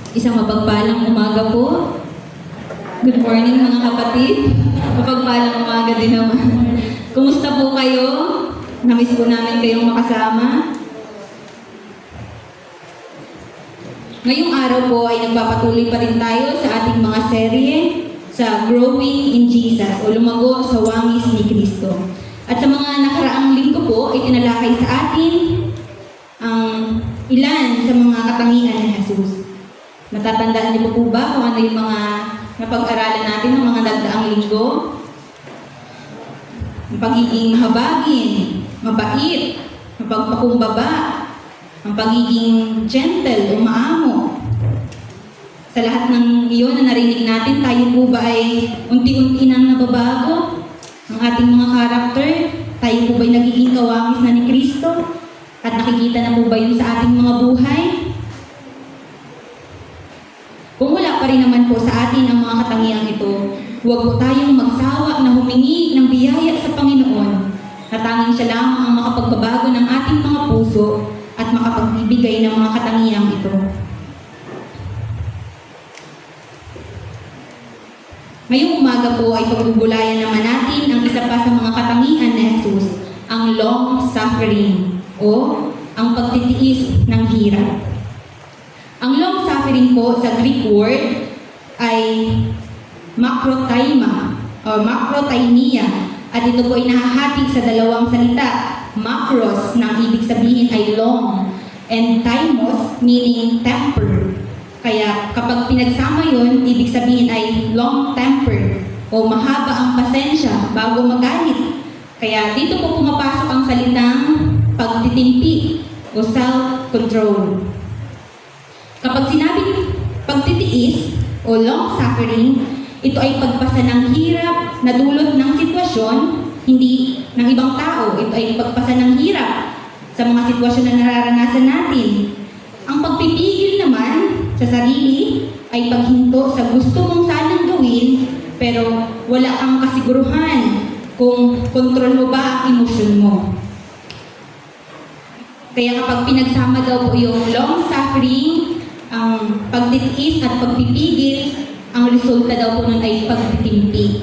Isang mapagpalang umaga po. Good morning mga kapatid. Mapagpalang umaga din naman. Kumusta po kayo? Namiss po namin kayong makasama. Ngayong araw po ay nagpapatuloy pa rin tayo sa ating mga serye sa Growing in Jesus o Lumago sa Wangis ni Kristo. At sa mga nakaraang linggo po ay tinalakay sa atin ang ilan sa mga katangian ni Jesus. Natatandaan niyo po ba kung ano yung mga napag-aralan natin ng mga nagdaang linggo? Ang pagiging mahabagin, mabait, mapagpakumbaba, ang pagiging gentle o maamo. Sa lahat ng iyon na narinig natin, tayo po ba ay unti-unti nang nababago? Ang ating mga karakter, tayo po ba ay nagiging kawangis na ni Kristo? At nakikita na po ba yun sa ating mga buhay? Kung wala pa rin naman po sa atin ang mga katangiang ito, huwag po tayong magsawa na humingi ng biyaya sa Panginoon na tanging siya lamang ang makapagbabago ng ating mga puso at makapagbibigay ng mga katangiang ito. Ngayong umaga po ay pagbubulayan naman natin ang isa pa sa mga katangian ni Jesus, ang long-suffering o ang pagtitiis ng hirap. Ang long-suffering po sa Greek word ay makrotaima o makrotaimia at ito po ay nahahati sa dalawang salita. Makros na ibig sabihin ay long and timos meaning temper. Kaya kapag pinagsama yun, ibig sabihin ay long temper o mahaba ang pasensya bago magalit. Kaya dito po pumapasok ang salitang pagtitimpi o self-control. Kapag sinabing pagtitiis o long-suffering, ito ay pagpasa ng hirap na dulot ng sitwasyon, hindi ng ibang tao. Ito ay pagpasa ng hirap sa mga sitwasyon na nararanasan natin. Ang pagpipigil naman sa sarili ay paghinto sa gusto mong sanang gawin, pero wala kang kasiguruhan kung kontrol mo ba ang emosyon mo. Kaya kapag pinagsama daw po yung long-suffering, ang pagtitiis at pagpipigil, ang resulta daw po nun ay pagtitimpi.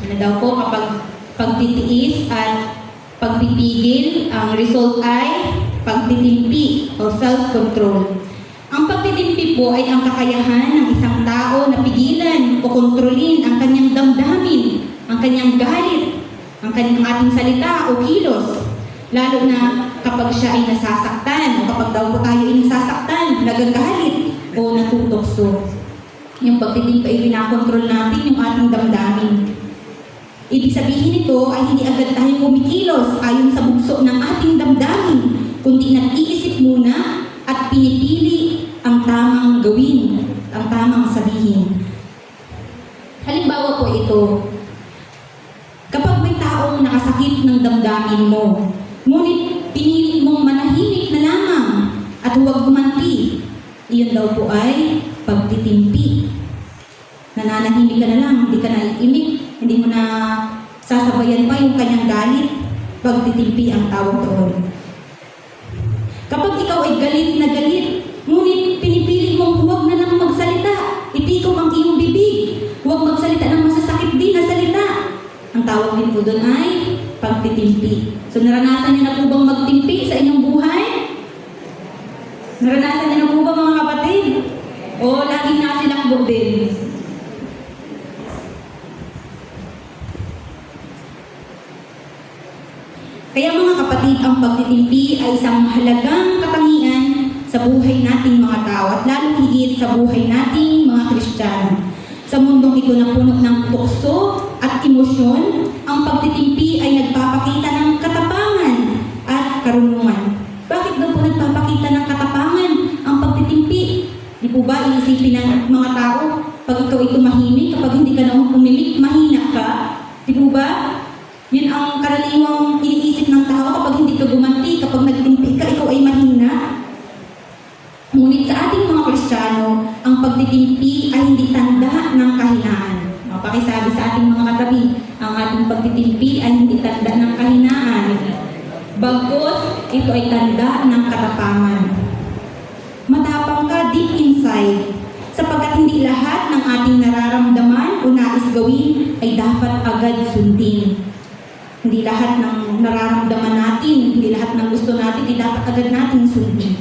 Ano daw po kapag pagtitiis at pagpipigil, ang result ay pagtitimpi o self-control. Ang pagtitimpi po ay ang kakayahan ng isang tao na pigilan o kontrolin ang kanyang damdamin, ang kanyang galit, ang ating salita o kilos. Lalo na kapag siya ay nasasaktan o kapag daw po tayo ay nasasaktan, nagagalit o natutokso. Yung pagtitimpi ay pinakontrol natin yung ating damdamin. Ibig sabihin nito ay hindi agad tayo kumikilos ayon sa bugso ng ating damdamin, kundi nag-iisip muna at pinipili ang tamang gawin, ang tamang sabihin. Halimbawa po ito, kapag may taong nakasakit ng damdamin mo, ngunit pinili mong manahimik na lamang at huwag gumanti, iyon daw po ay pagtitimpi. Nananahimik ka na lang, hindi ka na iimik, hindi mo na sasabayan pa yung kanyang galit, pagtitimpi ang tawag doon. Kapag ikaw ay galit na galit, ngunit pinipili mong huwag na lang magsalita, ipikaw ang iyong bibig, huwag magsalita ng masasakit din na salita, ang tawag din po doon ay pagtitimpi. So naranasan niyo na po bang magtimpi sa inyong buhay? Naranasan niyo na po ba mga kapatid? O laging nasilakbo din? Kaya mga kapatid, ang pagtitimpi ay isang mahalagang katangian sa buhay nating mga tao at lalong higit sa buhay nating mga Kristiyano. Sa mundong ito na puno ng tukso at emosyon, ang pagtitimpi ay nagpapakita ng katapangan at karunungan. Bakit daw po nagpapakita ng katapangan ang pagtitimpi? Di po ba iisipin ng mga tao, pag ikaw ay tumahimik, kapag hindi ka na umimik, mahina ka? Di po ba? Yun ang karaniwang iniisip ng tao kapag hindi ka gumanti, kapag nagtimpi ka, ikaw ay mahina. Ngunit sa ating mga Kristiyano, ang pagtitimpi ay hindi tanda ng kahinaan. Pakisabi sa ating mga katabi, ang ating pagtitimpi ay hindi tanda ng kahinaan. Bagkus, ito ay tanda ng katapangan. Matapang ka deep inside, nais gawin ay dapat agad sundin. Hindi lahat ng nararamdaman natin, hindi lahat ng gusto natin ay dapat agad natin sundin.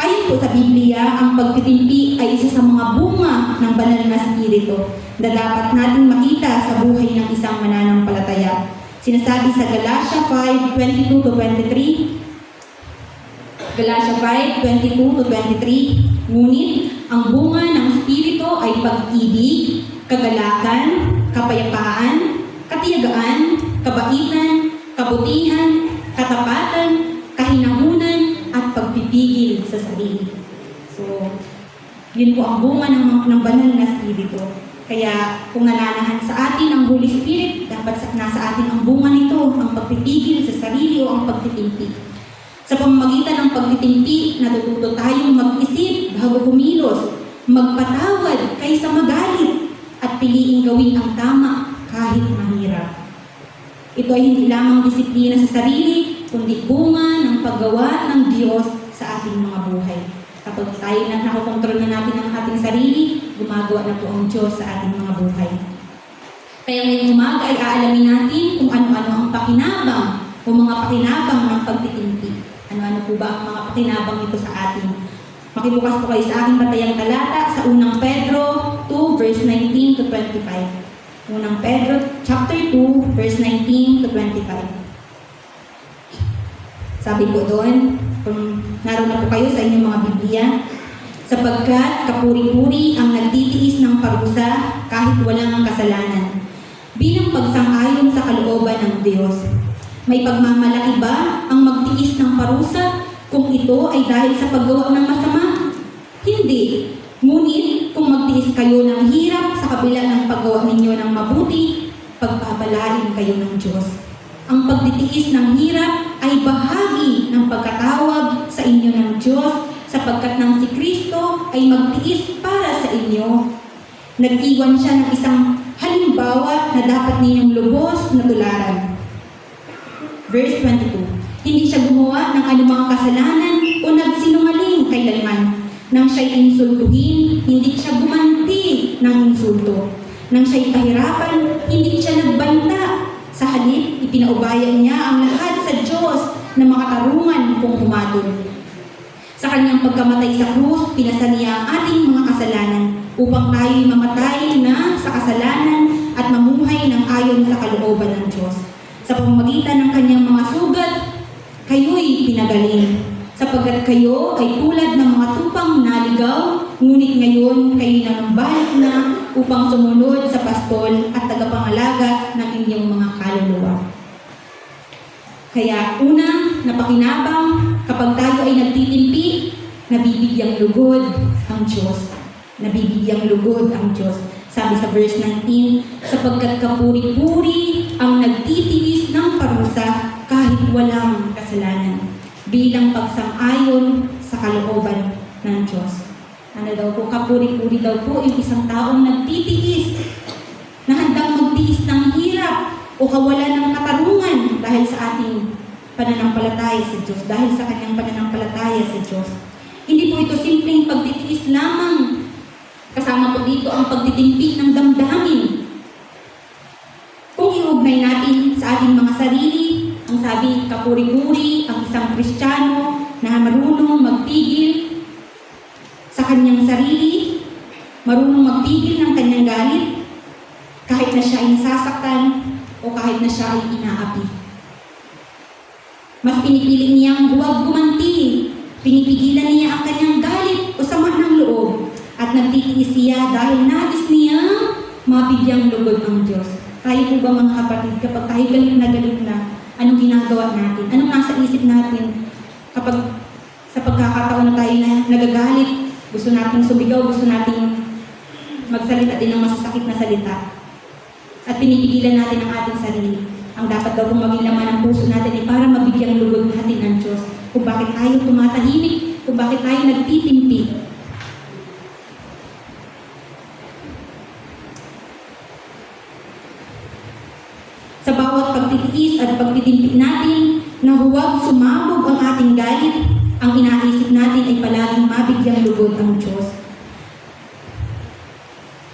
Ayon po sa Biblia, ang pagtitimpi ay isa sa mga bunga ng banal na spirito na dapat nating makita sa buhay ng isang mananampalataya. Sinasabi sa Galatia 5:22-23, Galatia 5:22-23, ngunit ang bunga ng Espiritu ay pag-ibig, kagalakan, kapayapaan, katiyagaan, kabaitan, kabutihan, katapatan, kahinahunan, at pagpipigil sa sarili. So, yun po ang bunga ng banal na Espiritu. Kaya kung nananahan sa atin ang Holy Spirit, dapat nasa atin ang bunga nito, ang pagpipigil sa sarili o ang pagtitimpi. Sa pamamagitan ng pagtitimpi, natututo tayong mag-isip bago kumilos, magpatawad kaysa magalit, at piliing gawin ang tama kahit mahirap. Ito ay hindi lamang disiplina sa sarili, kundi bunga ng paggawa ng Diyos sa ating mga buhay. Kapag tayo na nakokontrol na natin ang ating sarili, gumagawa na po ang Diyos sa ating mga buhay. Kaya ngayong umaga ay aalamin natin kung ano-ano ang pakinabang o mga pakinabang ng pagtitimpi. Ano-ano po ba ang mga pakinabang ito sa atin? Makibukas po kayo sa aking batayang talata sa unang Pedro 2 verse 19-25. Unang Pedro chapter 2 verse 19-25. Sabi po doon, kung naroon na po kayo sa inyong mga Biblia, sapagkat kapuri-puri ang nagtitiis ng parusa kahit walang kasalanan, bilang pagsang-ayon sa kalooban ng Diyos. May pagmamalaki ba ang magtiis ng parusa kung ito ay dahil sa paggawa ng masama? Hindi. Ngunit kung magtiis kayo ng hirap sa kabila ng paggawa ninyo ng mabuti, pagpapalain kayo ng Diyos. Ang pagtitiis ng hirap ay bahagi ng pagkatawag sa inyo ng Diyos, sapagkat nang si Kristo ay magtiis para sa inyo. Nag-iwan siya ng isang halimbawa na dapat ninyong lubos na tularan. Verse 22. Hindi siya gumawa ng anumang kasalanan o nagsinungaling kailanman. Nang siya'y insultuhin, hindi siya gumanti ng insulto. Nang siya'y pahirapan, hindi siya nagbanta. Sa halip, ipinaubayan niya ang lahat sa Diyos na makatarungan kung humatol. Sa kanyang pagkamatay sa krus, pinasa niya ang ating mga kasalanan upang tayo'y mamatay na sa kasalanan at mamuhay ng ayon sa kalooban ng Diyos. Sa pamamagitan ng kanyang mga sugat, kayo'y pinagaling. Sapagkat kayo ay tulad ng mga tupang naligaw, ngunit ngayon kayo nanambalik na upang sumunod sa pastol at tagapangalaga ng inyong mga kaluluwa. Kaya una, napakinabang, kapag tayo ay nagtitimpi, nabibigyang lugod ang Diyos. Nabibigyang lugod ang Diyos. Sabi sa verse 19, sapagkat kapuri-puri ang nagtitiis ng parusa kahit walang kasalanan, bilang pagsang-ayon sa kalooban ng Diyos. Ano daw po? Kapuri-puri daw po yung isang taong nagtitiis, na handang magtiis ng hirap o kawalan ng katarungan dahil sa ating pananampalataya sa Diyos, dahil sa kanyang pananampalataya sa Diyos. Hindi po ito simpleng pagtitiis lamang. Kasama po dito ang pagtitimpi ng damdamin. Kung iugnay natin sa ating mga sarili, ang sabi, kapuri-puri ang isang Kristiyano na marunong magpigil sa kanyang sarili, marunong magpigil ng kanyang galit, kahit na siya ay nasasaktan o kahit na siya ay inaapi. Mas pinipili niyang huwag gumanti, pinipigilan niya ang kanyang galit o sama ng loob, at nagtitiis siya dahil nais niya mabigyang lugod ng Diyos. Tayo po ba mga kapatid, kapag tayo galit na, anong ginagawa natin? Anong nasa isip natin kapag sa pagkakataon na tayo na nagagalit, gusto nating sumigaw, gusto nating magsalita din ng masasakit na salita, at pinipigilan natin ang ating sarili. Ang dapat daw kung maging laman ng puso natin ay para mabigyang lugod natin ng Diyos. Kung bakit tayo tumatahimik, kung bakit tayo nagtitimpi. Sa bawat pagtitiis at pagtitimpi natin na huwag sumabog ang ating galit, ang inaisip natin ay palaging mabigyang lugod ang Diyos.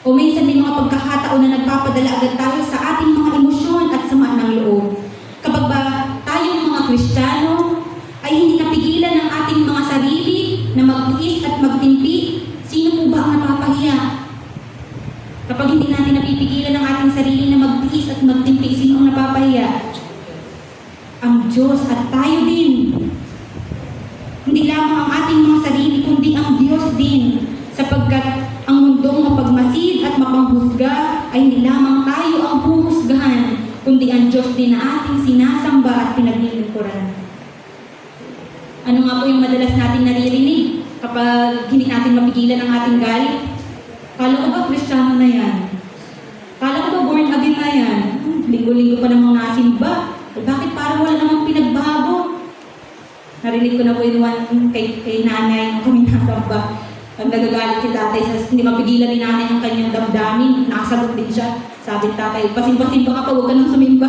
O minsan may mga pagkakataon na nagpapadala agad tayo sa ating mga emosyon at sama ng loob. Kapag ba tayong mga Kristiyano ay hindi napigilan ng ating mga sarili na magtiis at magtimpi, sino po ba ang napapahiya? Kapag hindi natin napipigilan ng ating sarili na magtiis at magtimpi, sino ang napapahiya? Ang Diyos at tayo din. Hindi lamang ang ating mga sarili, kundi ang Diyos din. Sapagkat ang mundong mapagmasid at mapanghusga ay hindi lamang tayo ang huhusgahan, kundi ang Diyos din na ating sinasamba at pinaglilingkuran. Ano nga po yung madalas natin naririnig kapag hindi natin mapigilan ang ating galit? Kala ko ba Kristiyano na yan? Kala ko ba born again na yan? Linggo-linggo pa namang nasimba. Bakit parang wala namang pinagbago? Narinig ko na po yung kay nanay nung kami nasamba. Ang nagagalit si tatay sa hindi mapigilan ni nanay ang kanyang damdamin. Nakasagot din siya. Sabi ni tatay, pasimba-simba ka pa, huwag ka nang sumimba.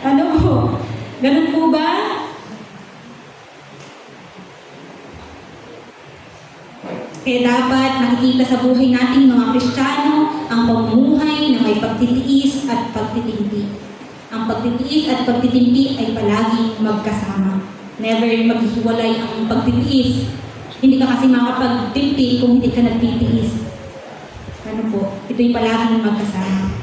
Ano po? Ganun po ba? Kaya dapat nakikita sa buhay nating mga Kristiyano ang pamumuhay na may pagtitiis at pagtitimpi. Ang pagtitiis at pagtitimpi ay palaging magkasama. Never maghihiwalay ang pagtitiis. Hindi ka kasi makapagtimpi kung hindi ka nagtitiis. Ano po? Ito'y palaging magkasama.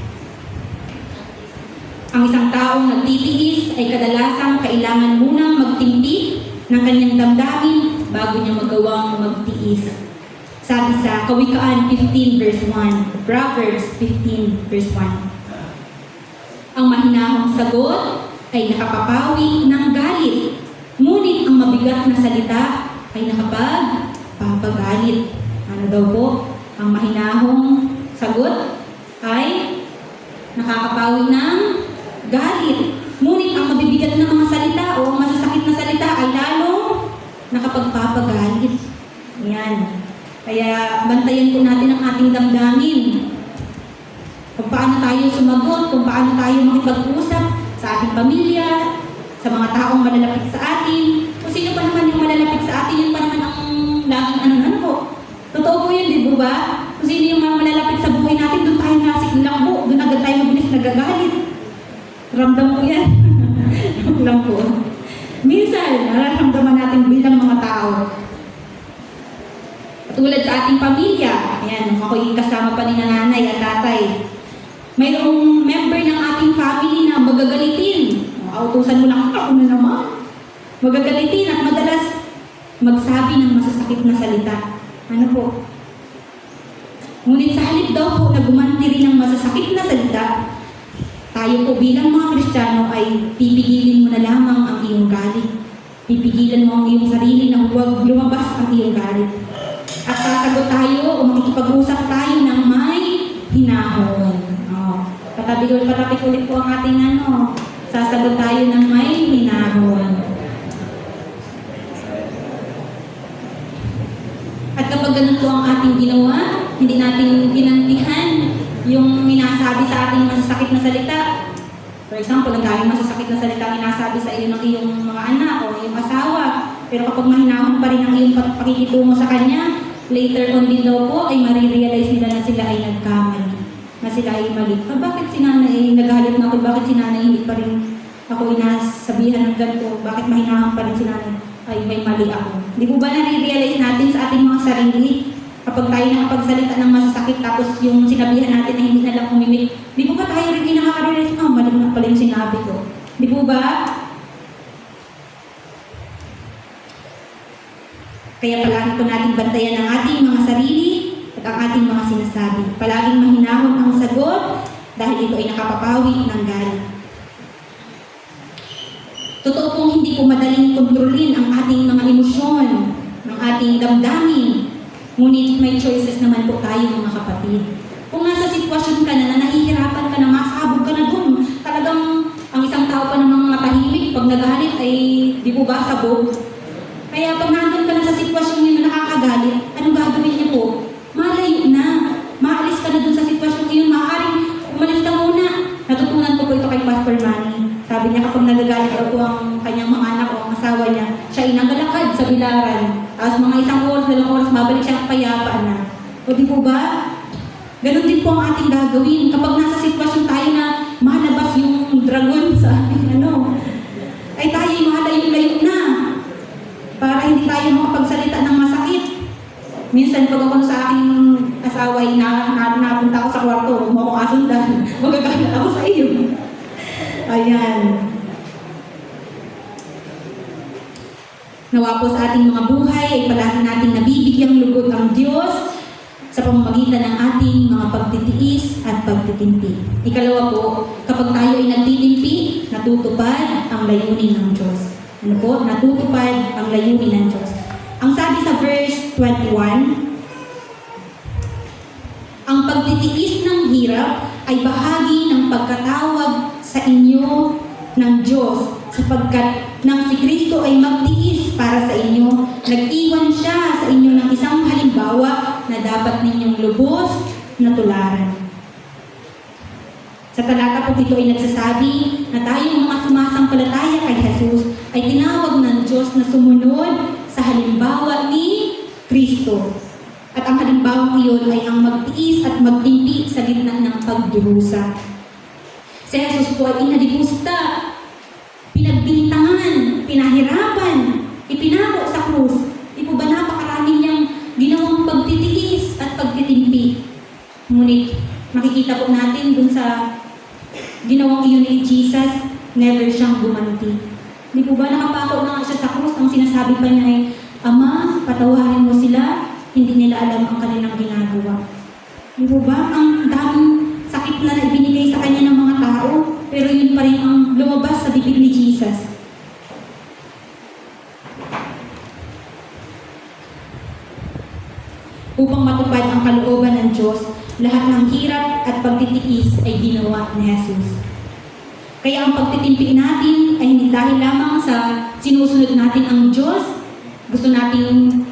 Ang isang taong nagtitiis ay kadalasang kailangan munang magtimpi ng kanyang damdamin bago niya magawang magtiis. Sabi sa Kawikaan 15 verse 1, Proverbs 15 verse 1. Ang mahinahong sagot ay nakapapawi ng galit, ngunit ang mabigat na salita ay nakapagpapagalit. Ano daw po? Ang mahinahong sagot ay nakakapawi ng galit. Ngunit ang mabibigat na mga salita o ang masasakit na salita ay lalong nakapagpapagalit. Yan. Kaya bantayan po natin ang ating damdamin. Kung paano tayo sumagot, kung paano tayo makipag-usap sa ating pamilya, sa mga taong malalapit sa atin. Kung sino pa naman yung malalapit sa atin, yun pa naman ang laging ano po. Totoo po yun, di ba? Kung sino yung mga malalapit sa buhay natin, doon tayo nasiklang po. Doon agad tayo mabilis nagagalit. Ramdam po yan. Ramdam po. Minsan, nararamdaman natin bilang mga tao. Tulad sa ating pamilya, ayan, ako'y kasama pa ni nanay at tatay. Mayroong member ng ating family na magagalitin. Autusan mo lang, ako na naman. Magagalitin at madalas magsabi ng masasakit na salita. Ano po? Ngunit sa halip daw po na gumanti rin ng masasakit na salita, tayo po bilang mga Kristiyano ay pipigilin mo na lamang ang iyong galit. Pipigilan mo ang iyong sarili na huwag lumabas ang iyong galit. At sasagot tayo o makikipag-usap tayo ng may hinahon. Patabi ulit po ang ating ano. Sasagot tayo ng may hinahon. At kapag ganun po ang ating ginawa, hindi natin ginantihan yung minasabi sa ating masasakit na salita. For example, ang daming masasakit na salita minasabi sa iyo ng iyong mga anak o iyong asawa. Pero kapag mahinahon pa rin ang iyong pakikitungo sa kanya, later on din daw po ay marirealize nila na sila ay nagkamali, na sila ay mali. Bakit si nanay nagalit na ako? Bakit si nanay hindi pa rin ako inasabihan ng ganito? Bakit mahinahon pa rin si nanay? Ay may mali ako. Di po ba nare-realize natin sa ating mga sarili? Kapag tayo nakapagsalita ng masasakit tapos yung sinabihan natin na hindi na lang umimik, di po ba tayo rin nakaka-realize, mali na pala yung sinabi ko? Di po ba? Kaya palagi po natin bantayan ang ating mga sarili at ang ating mga sinasabi. Palaging mahinahon ang sagot dahil ito ay nakapapawi ng galit. Totoo pong hindi po madaling kontrolin ang ating mga emosyon, ng ating damdamin. Ngunit may choices naman po tayo mga kapatid. Kung nasa sitwasyon ka na nahihirapan ka na, masabog ka na dun, talagang ang isang tao pa namang matahimik pag nagalit ay di po ba sabog? Kaya pag nandun ka na sa sitwasyon niyo na nakakagalit, anong gagawin niyo po? Malayo na. Maalis ka na dun sa sitwasyon niyo. Maaaring umalis ka muna. Natutunan ko po ito kay Pastor Manny. Sabi niya kapag nagagalit daw po ang kanyang mga anak o ang asawa niya, siya ay nagalakad sa bilaran. Tapos mga isang oras, 2 oras, mabalik siya payapaan na. O di po ba? Ganon din po ang ating gagawin. Kapag nasa sitwasyon tayo na malabas yung dragon sa ating ay tayo malayo-layo na para hindi tayo makapagsalita ng masakit. Minsan pag ako sa aking asawa ay napunta ako sa kwarto, kung mo akong asundan, magagalit ako sa iyo. Ayan. Nawa po sa ating mga buhay ay palagi nating nabibigyang lugod ang Diyos sa pamamagitan ng ating mga pagtitiis at pagtitimpi. Ikalawa po, kapag tayo ay nagtitimpi, natutupad ang layunin ng Diyos. Ano po? Natutupad ang layunin ng Diyos. Ang sabi sa verse 21, ang pagtitiis ng hirap ay bahagi ng pagkatawag sa inyo ng Diyos, sapagkat nang si Kristo ay magtiis para sa inyo, nag-iwan siya sa inyo ng isang halimbawa na dapat ninyong lubos na tularan. Sa talata po ito ay nagsasabi na tayong mga sumasampalataya kay Jesus ay tinawag ng Diyos na sumunod sa halimbawa ni Kristo. At ang halimbawa iyon ay ang magtiis at magtimpi sa gitna ng pagdurusa. Si Jesus po ay inalipusta, pinagbintangan, pinahirapan, ipinako sa krus. Di po ba napakarami niyang ginawang pagtitiis at pagtitimpi? Ngunit makikita po natin dun sa ginawang iyon ni Jesus, never siyang gumanti. Di po ba nakapako na nga siya sa krus, ang sinasabi pa niya ay, Ama, patawarin mo sila, hindi nila alam ang kanilang ginagawa. Di po ba ang daming sakit na ibinigay sa kanya ng mga tao, pero yun pa rin ang lumabas sa bibig ni Jesus. Upang matupad ang kalooban ng Diyos, lahat ng hirap at pagtitiis ay ginawa ni Jesus. Kaya ang pagtitimpi natin ay hindi dahil lamang sa sinusunod natin ang Diyos, gusto nating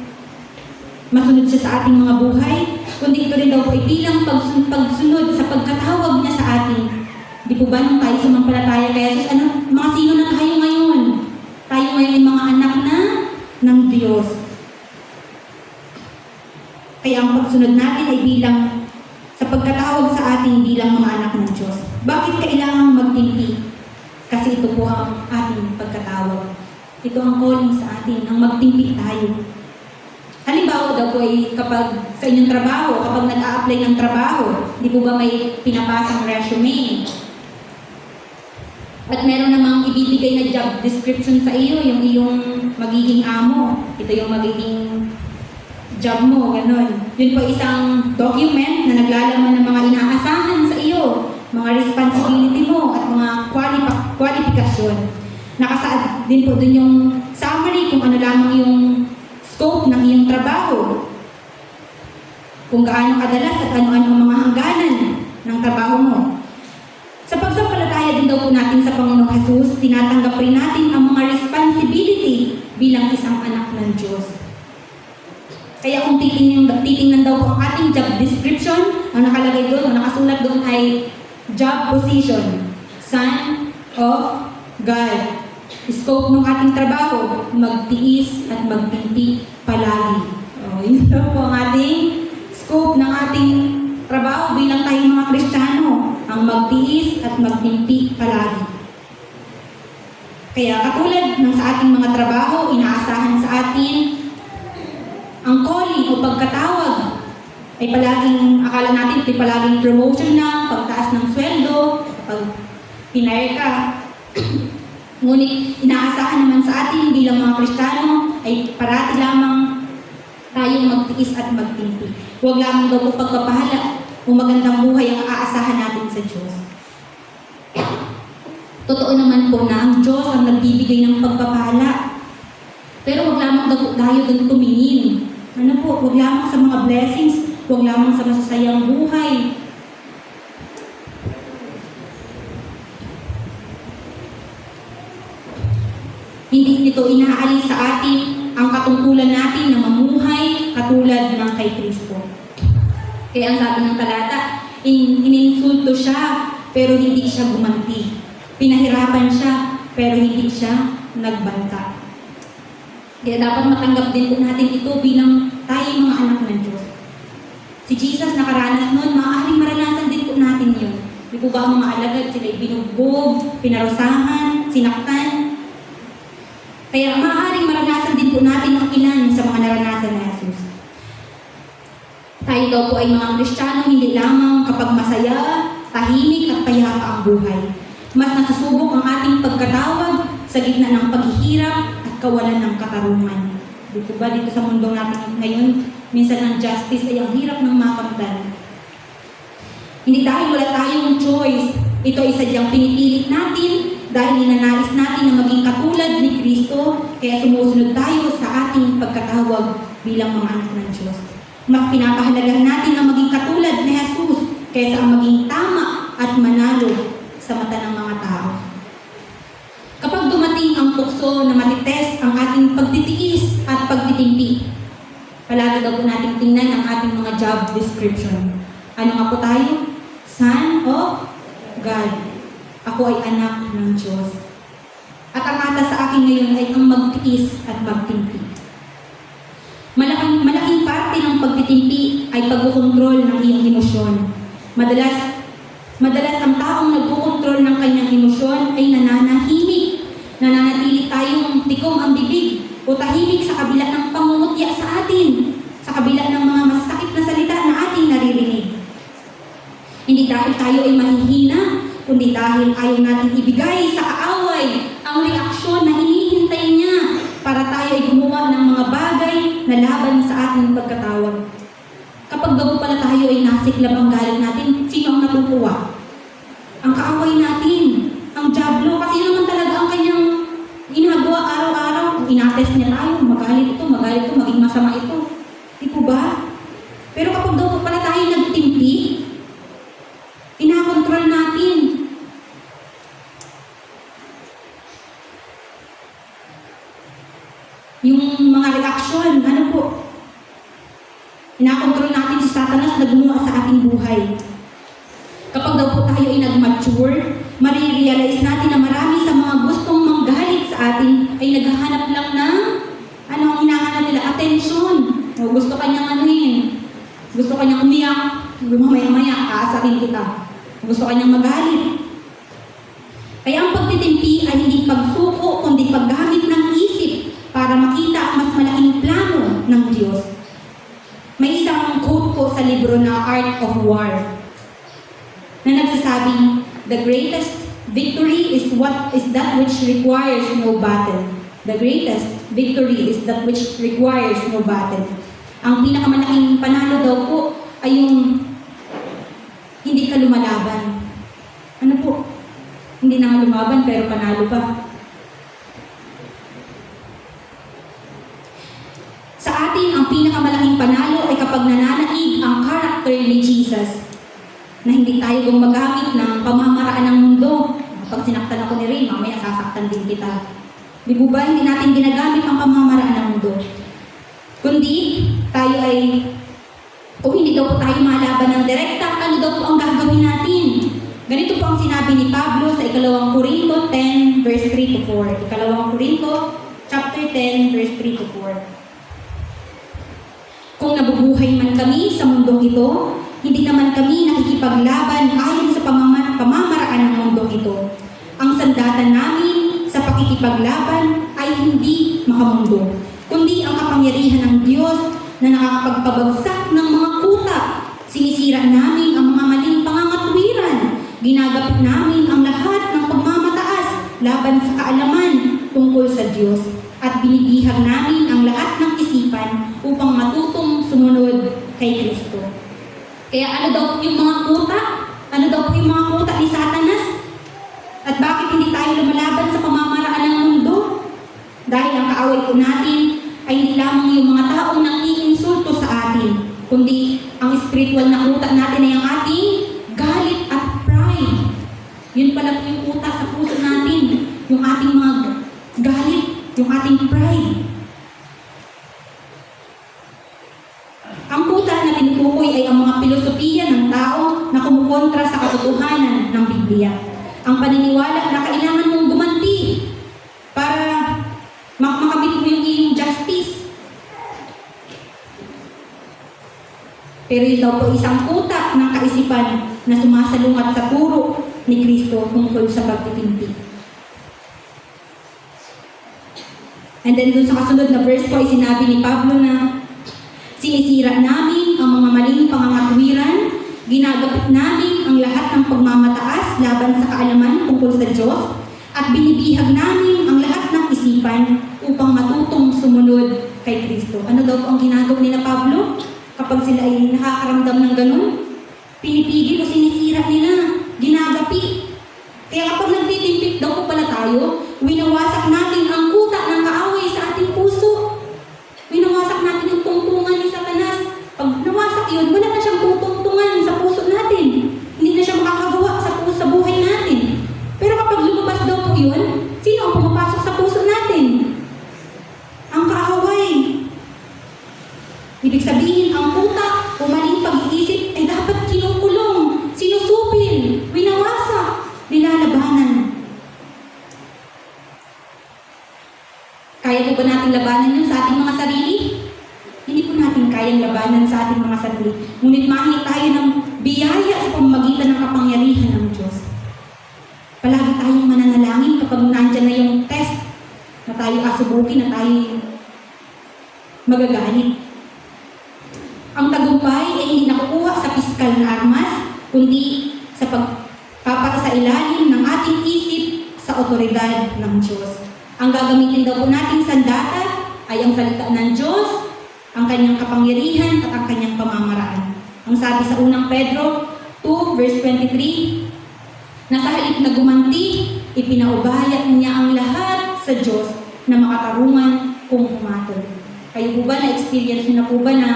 masunod siya sa ating mga buhay, kundi ito rin daw po ay bilang pagsunod sa pagkatawag niya sa atin. Di po ba nung tayo sumampalataya kay Jesus, mga sino na tayo ngayon? Tayo ngayon ay mga anak na ng Diyos. Kaya ang pagsunod natin ay bilang sa pagkatawag sa atin bilang mga anak ng Diyos. Bakit kailangan magtimpi? Kasi ito po ang ating pagkatawag. Ito ang calling sa atin, ang magtimpi tayo. Halimbawa daw po ay kapag sa inyong trabaho, kapag nag-a-apply ng trabaho, di po ba may pinapasang resume? At meron namang ibibigay na job description sa iyo, yung iyong magiging amo. Ito yung magiging job mo, gano'n. Yun po isang document na naglalaman ng mga inaasahan sa iyo, mga responsibility mo at mga kwalifikasyon. Nakasaad din po dun yung summary kung ano lamang yung scope ng iyong trabaho. Kung gaano kadalas at ano-ano ang mga hangganan ng trabaho mo. Sa pagsampalataya din daw po natin sa Panginoong Jesus, tinatanggap rin natin ang mga responsibility bilang isang anak ng Diyos. Kaya kung titingnan daw po ang ating job description, ang nakalagay doon, ang nakasulat doon ay job position, Son of God. Scope ng ating trabaho, magtiis at magtimpi palagi. Yun daw po ang ating scope ng ating trabaho bilang tayong mga Kristiyano, ang magtiis at magtimpi palagi. Kaya katulad ng sa ating mga trabaho, inaasahan sa atin ang calling o pagkatawag ay palaging, akala natin ito palaging promotion na, pagtaas ng sweldo, pag pinire ka. Ngunit inaasahan naman sa atin bilang mga Kristiyano ay parati lamang tayong magtiis at magtimpi. Huwag lamang daw po pagpapahala o magandang buhay ang aasahan natin sa Diyos. Totoo naman po na ang Diyos ang nagbibigay ng pagpapahala. Pero huwag lamang daw po tayo doon tumingin. Ano po, huwag lamang sa mga blessings, huwag lamang sa masasayang buhay. Hindi nito inaalis sa atin ang katungkulan natin na mamuhay katulad ng kay Kristo. Kaya ang sabi ng talata, ininsulto siya, pero hindi siya gumanti. Pinahirapan siya, pero hindi siya nagbanta. Kaya dapat matanggap din po natin ito bilang tayo mga anak ng Diyos. Si Jesus nakaranas nun, maaaring maranasan din po natin yun. Di po ba ang mga alagad, sila binugbog, pinarusahan, sinaktan? Kaya maaaring maranasan din po natin ang ilan sa mga naranasan ni Jesus. Tayo daw po ay mga Kristiyano hindi lamang kapag masaya, tahimik at payapa ang buhay. Mas nasusubok ang ating pagkatawag sa gitna ng paghihirap at kawalan ng katarungan. Dito ba dito sa mundo natin ngayon, minsan ang justice ay ang hirap ng makamtan. Hindi dahil wala tayong choice, ito ay sadyang pinipilit natin dahil ninanais natin na maging katulad ni Kristo, kaya sumusunod tayo sa ating pagkatawag bilang mga anak ng Diyos. Mas pinapahalagahan natin na maging katulad ni Jesus kaysa ang maging tama at manalo sa mata ng mga tao. Kapag dumating ang tukso na matitest ang ating pagtitiis at pagtitimpi, palagi daw po natin tingnan ang ating mga job description. Ano nga po tayo? Son of God. Ako ay anak ng Diyos. At ang atas sa akin ngayon ay ang magtiis at magtimpi. Malaking parte ng pagtitimpi ay pagkukontrol ng iyong emosyon. Madalas ang taong nagkukontrol ng kanyang emosyon ay nananahimik. Nananatili tayong tikom ang bibig o tahimik sa kabila ng pangungutya sa atin, sa kabila ng mga masasakit na salita na ating naririnig. Hindi dahil tayo ay mahihina, kundi dahil ayaw natin ibigay sa kaaway ang reaksyon na hinihintay niya para tayo ay gumawa ng mga bagay na laban sa ating pagkatawag. Kapag bago pala tayo ay nasiklab ang galit natin, sino ang natutuwa? Ang kaaway natin, ang diablo, kasi naman talaga ang kanyang ginagawa araw-araw. Inatest niya tayo, magalit ito, maging masama ito. Di po ba? Pero kapag daw pala tayo nagtimpi, pinakontrol natin. Yung mga reaksyon, ano po? Pinakontrol natin si Satanas na gumawa sa ating buhay. Kapag daw po tayo ay nag-mature, marirealize natin na marami sa mga gustong manggalit sa atin ay naghahanap lang ng ano ang hinahanap nila? Attention. O, gusto kanyang gusto kanyang umiyak. Mamaya-maya, aasakin kita. Gusto kanyang magalit. Kaya ang pagtitimpi ay hindi pagsuko, kundi paggamit ng isip para makita ang mas malaking plano ng Diyos. May isang quote ko sa libro na Art of War na nagsasabing, "The greatest victory is that which requires no battle. The greatest victory is that which requires no battle." Ang pinakamalaking panalo daw po ay yung hindi ka lumalaban. Ano po? Hindi na nga lumaban pero panalo pa. Sa atin, ang pinakamalaking panalo ay kapag nananaig ang character ni Jesus na hindi tayo gumagamit ng pamamaraan ng mundo. Pag sinaktan ako ni Ray, mamaya sasaktan din kita. Di po ba, hindi natin ginagamit ang pamamaraan ng mundo. Kundi, tayo ay, kung hindi daw po tayo malaban ng direkta, ano daw po ang gagawin natin? Ganito po ang sinabi ni Pablo sa 2 Corinto 10, verse 3 to 4. 2 Corinto, chapter 10, verse 3 to 4. Kung nabubuhay man kami sa mundong ito, hindi naman kami nakikipaglaban ayon sa pamamaraan ng mundong ito. Ang sandata namin sa pakikipaglaban ay hindi makamundo, kundi ang kapangyarihan ng Diyos na nakakapagpabagsak ng mga kuta. Sinisira namin ang mga maling pangangatwiran. Ginagapit namin ang lahat ng pagmamataas laban sa kaalaman tungkol sa Diyos. At binibihag namin ang lahat ng isipan upang matutong sumunod kay Kristo. Kaya ano daw po yung mga kuta? Ano daw po yung mga kuta ni Satanas? At bakit hindi tayo lumalaban sa pamamaraan ng mundo? Dahil ang kaaway po natin ay hindi lamang yung mga taong nang-iinsulto sa atin, kundi ang spiritual na kuta natin ay ang ating galit at pride. Yun pala po yung kuta sa puso natin, yung ating mga galit, yung ating pride. Ang kuta na tinutukoy ay ang mga filosofiya ng tao na kumukontra sa katotohanan ng Biblia. Ang paniniwala na kailangan mong gumanti para makamit mo yung iyong justice. Pero yun daw po isang utak ng kaisipan na sumasalungat sa turo ni Kristo tungkol sa pagtitimpi. And then dun sa kasunod na verse po ay sinabi ni Pablo na sinisira namin ang mga maling pangangatwiran, ginagapit namin ang lahat ng pagmamataas laban sa kaalaman tungkol sa Diyos, at binibihag namin ang lahat ng isipan upang matutong sumunod kay Kristo. Ano daw po ang ginagawa ni na Pablo? Kapag sila ay nakakaramdam ng ganun, pinipigil o sinisira nila, ginagapi. Kaya kapag nagtitimpik daw po pala tayo, winawasak natin ang utak ng kaaway sa ating puso. Winawasak natin yung tungtungan ni Satanas. Pag nawasak yun, wala na siyang tutungtungan sa puso natin. Hindi na siya makakagawa sa buhay natin. Pero kapag lumabas daw po yun, sino ang pumapasok sa puso natin? Ang kaaway. Ibig sabihin, ang utak o maling pag-iisip ay dapat kinukulong, sinusupil, winawasak, nilalabanan. Kaya po ba natin labanan yun sa ating mga sarili? Hindi po natin kayang labanan sa ating mga sarili. Ngunit mahingi tayo ng biyaya sa pamamagitan ng kapangyarihan ng Diyos. Palagi tayong mananalangin kapag nandyan na yung test na tayo kasubukin, na tayo magagalit. Ang tagumpay ay hindi nakukuha sa piskal na armas, kundi sa pagpapasailalim ng ating isip sa otoridad ng Diyos. Ang gagamitin daw po nating sandata ay ang salita ng Diyos, ang kanyang kapangyarihan at ang kanyang pamamaraan. Ang sabi sa unang Pedro 2 verse 23, na sa halip na gumanti, ipinaubaya niya ang lahat sa Diyos na makatarungan kung humatol. Kayo po ba na-experience niyo na po ba na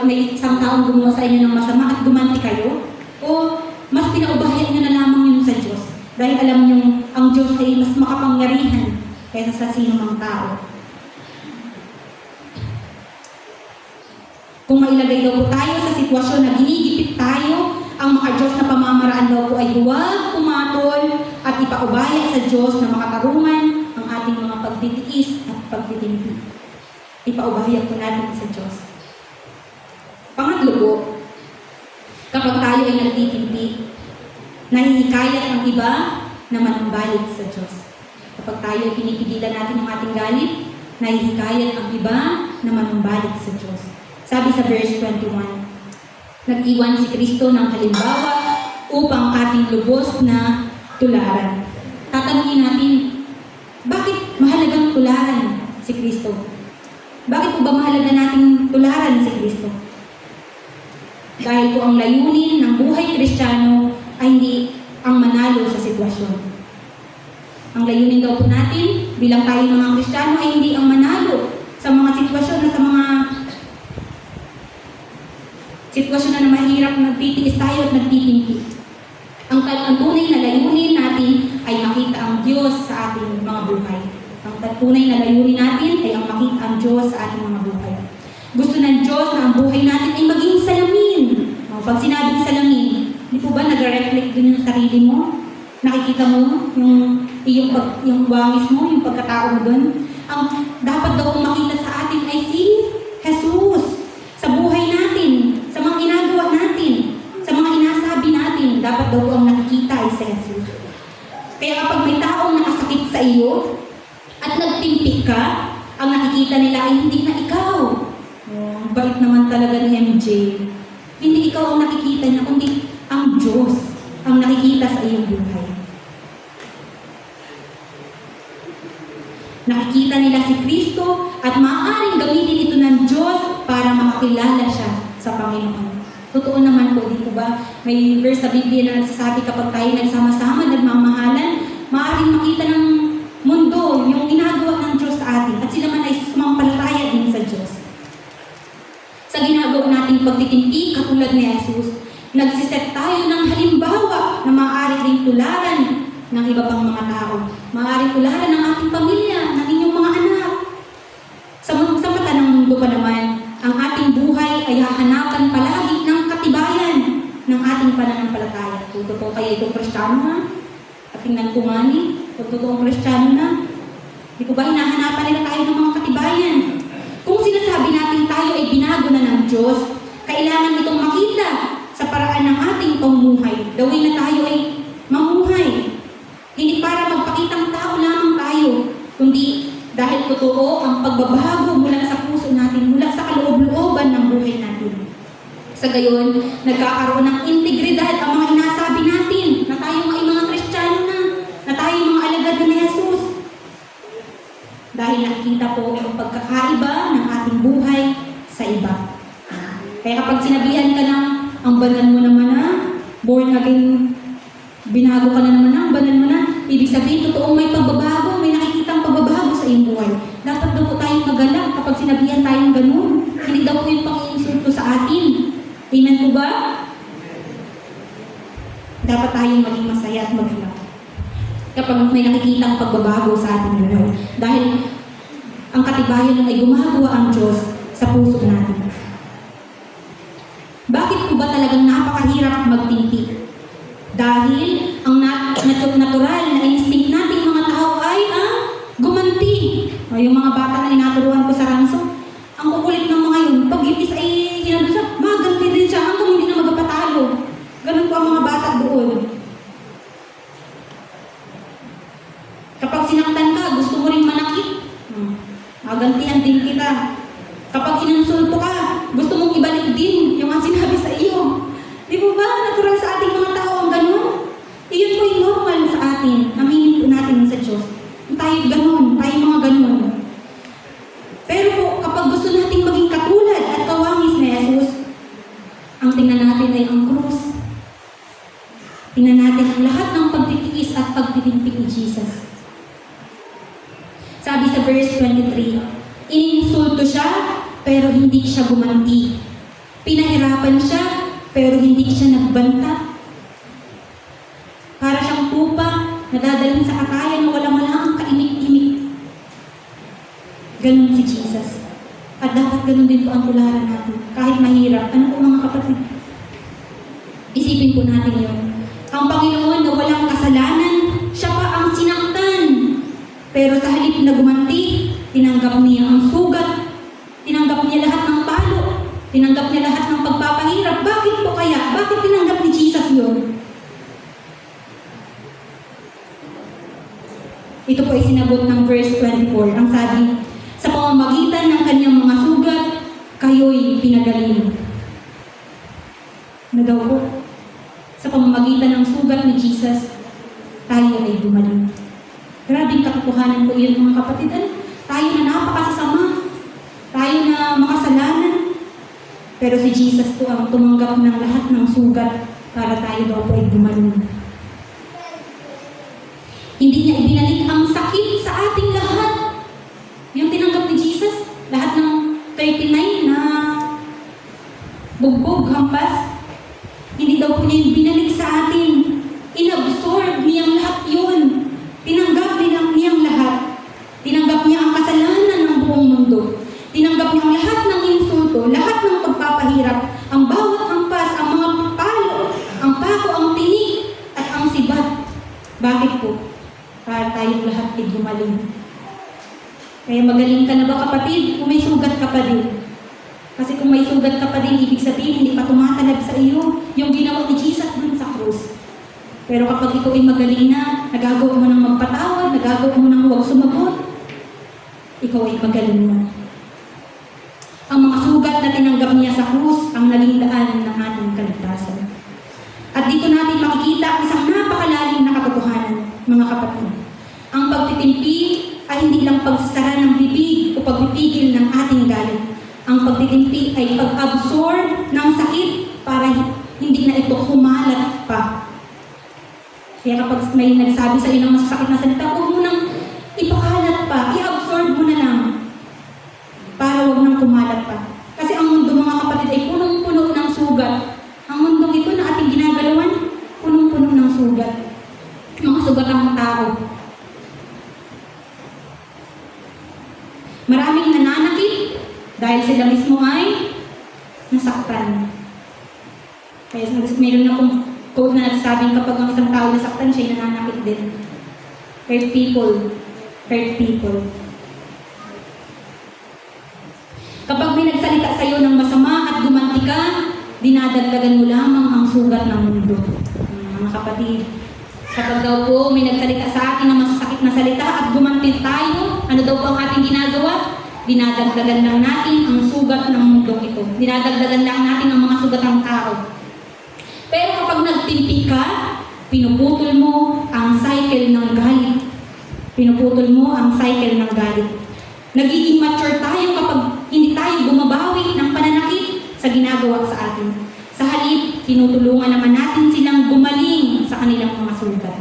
may isang taong gumawa sa inyo ng masama at gumanti kayo? O mas pinaubaya niyo na lamang yun sa Diyos? Dahil alam niyo ang Diyos ay mas makapangyarihan kaysa sa sino mang tao. Kung mailagay daw po tayo sa sitwasyon na ginigipit tayo, ang maka-Diyos na pamamaraan daw po ay huwag pumatol at ipaubaya sa Diyos na makatarungan ang ating mga pagtitiis at pagtitimpi. Ipaubaya po natin sa Diyos. Pangatlo po, kapag tayo ay nagtitimpi, nahihikayat ang iba na manumbalik sa Diyos. Kapag tayo ay pinipigilan natin ang ating galit, nahihikayat ang iba na manumbalik sa Diyos. Sabi sa verse 21, nag-iwan si Kristo ng halimbawa upang ating lubos na tularan. Tatanungin natin, bakit mahalagang tularan si Kristo? Bakit po ba mahalaga nating tularan si Kristo? Dahil po ang layunin ng buhay Kristiyano ay hindi ang manalo sa sitwasyon. Ang layunin daw po natin bilang tayo ng mga Kristiyano ay hindi ang manalo sa mga sitwasyon na na mahirap, nagtitiis tayo at nagtitimpi. Ang tunay na layunin natin ay makita ang Diyos sa ating mga buhay. Ang tunay na layunin natin ay ang makita ang Diyos sa ating mga buhay. Gusto ng Diyos na ang buhay natin ay maging salamin. Pag sinabing salamin, di po ba nag-reflect din yung sarili mo? Nakikita mo yung wangis mo, yung pagkatao mo doon? Ang dapat daw makita sa atin ay si Jesus. Sa buhay natin, sa mga ginagawa natin, sa mga inasabi natin, dapat daw ang nakikita ay si Jesus. Kaya kapag may taong nakasakit sa iyo at nagtimpik ka, ang nakikita nila ay hindi na ikaw. Ang bait naman talaga ni MJ. Hindi ikaw ang nakikita niya, kundi ang Diyos ang nakikita sa iyong buhay. Nakikita nila si Kristo at maaaring gamitin ito ng Diyos para makakilala siya sa Panginoon. Totoo naman po, di po ba? May verse sa Biblia na nagsasabi kapag tayo nagsama-sama, nagmamahalan, maaaring makita ng mundo yung ginagawa ng Diyos sa atin at sila man ay sumampalataya din sa Diyos. Sa ginagawa nating pagtitimpi, katulad ni Jesus, nagsiset tayo ng halimbawa na maaari ring tularan ng iba pang mga tao. Maaari tularan ng ating pamilya, ng inyong mga anak. Sa mata ng mundo pa naman, ang ating buhay ay hahanapan palagi ng katibayan ng ating pananampalataya. Kung totoo kaya itong Kristiyano na, at tingnan ko nga ni, kung totoong Kristiyano na, di ko ba hinahanapan nila tayo ng mga katibayan? Kung sinasabi natin tayo ay binago na ng Diyos, Kailangan itong makita sa paraan ng ating pamumuhay. The way na tayo ay mamuhay. Hindi para magpakitang tao lamang tayo, kundi dahil totoo ang pagbabago mula sa puso natin, mula sa kaloob-looban ng buhay natin. Sa gayon, nagkakaroon ng integridad ang mga inasabi natin na tayo ay mga Kristiyano na tayo mga alagad na ni Jesus. Dahil nakikita po ang pagkakaiba ng ating buhay sa iba. Kaya kapag sinabihan ka ng ang banal mo naman na, born again, binago ka na naman na, ang banal mo na, ibig sabihin, totoong may pagbabago, may nakikitang pagbabago sa iyong buhay. Dapat daw po tayong magalak kapag sinabihan tayong ganun. Hindi daw po yung pang-iinsulto sa atin. Amen po ba? Dapat tayong maging masaya at magalak kapag may nakikitang pagbabago sa ating buhay. Dahil ang katibayan ay gumagawa ang Diyos sa puso natin. Bakit po ba talagang napakahirap magtingki? Dahil ang natural na instinct nating mga tao ay gumanti. Yung mga bata na inaturuan ko sa ranso, ang kukulit ng mga yun, pag itis ay hinando siya, maganti din siya hanggang hindi na magpatalo. Ganun po ang mga bata doon. Kapag sinaktan ka, gusto mo rin manakit, magantihan din kita. Kapag inansulto ka, gusto mong ibalik din yung ang sinabi sa iyo. Di po ba? Natural sa ating mga tao ang ganun. Iyon po yung normal sa atin. Aminin po natin sa Diyos. Tayo ganun, tayo mga ganun. Pero po, kapag gusto natin maging katulad at kawangis na Jesus, ang tingnan natin ay ang krus. Tingnan natin ang lahat ng pagtitiis at pagtitimpik ni Jesus. Sabi sa verse 23, ininsulto siya, pero hindi siya gumanti. Pinahirapan siya, pero hindi siya nagbanta. Para siyang tupa, nadadalhin sa kakayan na walang kaimik-imik. Ganun si Jesus. At dapat ganun din po ang tularan natin. Kahit mahirap. Ano po mga kapatid? Isipin po natin yun. Ang Panginoon na walang kasalanan, siya pa ang sinaktan. Pero sa halip na gumanti, tinanggap niya ang sugat, tinanggap niya lahat ng palo, tinanggap niya lahat ng pagpapahirap. Bakit po kaya? Bakit tinanggap ni Jesus yun? Ito po ay sinagot ng verse 24. Ang sabi, sa pamamagitan ng kanyang mga sugat, kayo'y pinagaling. Ano daw po? Sa pamamagitan ng sugat ni Jesus, tayo ay gumaling. Grabing katotohanan po yun mga kapatid. Tayo na napakasasama. Tayo na makasalanan. Pero si Jesus po ang tumanggap ng lahat ng sugat para tayo daw po ay gumaling. Hindi niya ibinalik ang sakit sa ating lahat. Yung tinanggap ni Jesus, lahat ng 39 na bugbog, hampas, hindi daw po niya yung binalik sa atin. Inabsorb niyang lahat yun. Tinanggap niyang lahat. Tinanggap niya ang kasalanan ng buong mundo. Tinanggap niya ang lahat ng insulto, lahat ng pagpapahirap, ang bawat hampas, ang mga palo, ang pako, ang tinik, at ang sibat. Bakit po? Para tayong lahat ay gumaling. Kaya magaling ka na ba kapatid? Kung may sugat ka pa din. Kasi kung may sugat ka pa din, ibig sabihin hindi pa tumatalab sa iyo yung ginawa ni Jesus dun sa krus. Pero kapag ikaw ay magaling na, nagagawa mo ng magpatawad, nagagawa mo ng huwag sumagot, ikaw ay magaling na. Ang mga sugat na tinanggap niya sa krus ang naging daan ng ating kaligtasan. At dito natin makikita ang isang napakalalim na katotohanan, mga kapatid. Ang pagtitimpi ay hindi lang pagsasara ng bibig o pagpipigil ng ating galit. Ang pagtitimpi ay pag-absorb ng sakit para hindi na ito humalat pa. Kaya kapag may nagsabi sa iyo ng masasakit na salita, huwag mo nang ipakalat pa, i-absorb mo na lang para huwag nang kumalat pa. Kasi ang mundo mga kapatid ay punong-puno ng sugat. Ang mundong ito na ating ginagalawan, punong-puno ng sugat. Mga sugat ang tao. Maraming nananakit dahil sila mismo ay nasaktan. Kaya mayroon na kong quote na nagsasabing kapag ang isang tao nasaktan, siya ay nananakit din. Hurt people. Hurt people. Kapag may nagsalita sa iyo ng masama at gumanti ka, dinadagdagan mo lamang ang sugat ng mundo. Mga kapatid, kapag daw po may nagsalita sa atin ng masasakit na salita at gumanti tayo, ano daw po ang ating ginagawa? Dinadagdagan lang natin ang sugat ng mundo ito. Dinadagdagan lang natin ang mga sugat ng tao. Pero kapag nagtimpi ka, pinuputol mo ang cycle ng galit. Pinuputol mo ang cycle ng galit. Nagiging mature tayo kapag hindi tayo bumabawi ng pananakit sa ginagawa sa atin. Sa halip, tinutulungan naman natin silang gumaling sa kanilang mga sugat.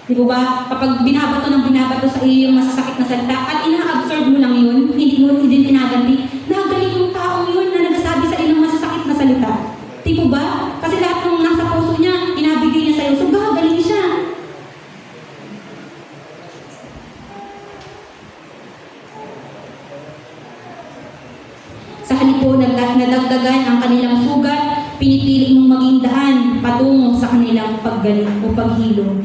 Di ba? Kapag binabato sa iyo yung masasakit na salita at ina-absorb mo lang yun, hindi mo din tinaganti, nagaling yung taong yun na nagsasabi sa iyo ng masasakit na salita. Di ba? Kasi lahat ng nasa puso niya, inabigay niya sa iyo, so gagaling siya. Sa halip po, nadagdagan ang kanilang sugat, pinipili mong maging daan patungo sa kanilang paggaling o paghilom.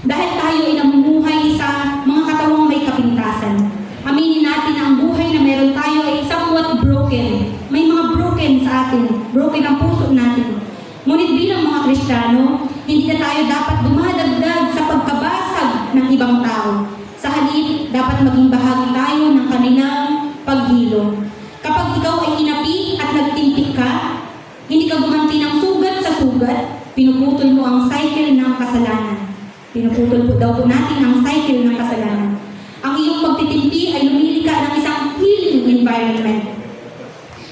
Dahil tayo ay namumuhay sa mga katawang may kapintasan. Aminin natin na ang buhay na meron tayo ay somewhat broken. May mga broken sa atin. Broken ang puso natin. Ngunit bilang mga Kristiyano, hindi na tayo dapat dumadagdag sa pagkabasag ng ibang tao. Sa halip, dapat maging bahagi tayo ng kanilang paghilom. Kapag ikaw ay inapi at nagtimpik ka, hindi ka gumanti ng sugat sa sugat, pinuputol mo ang cycle ng kasalanan. Pinuputol po daw po natin ang cycle ng kasalanan. Ang iyong pagtitimpi ay lumilika ng isang healing environment.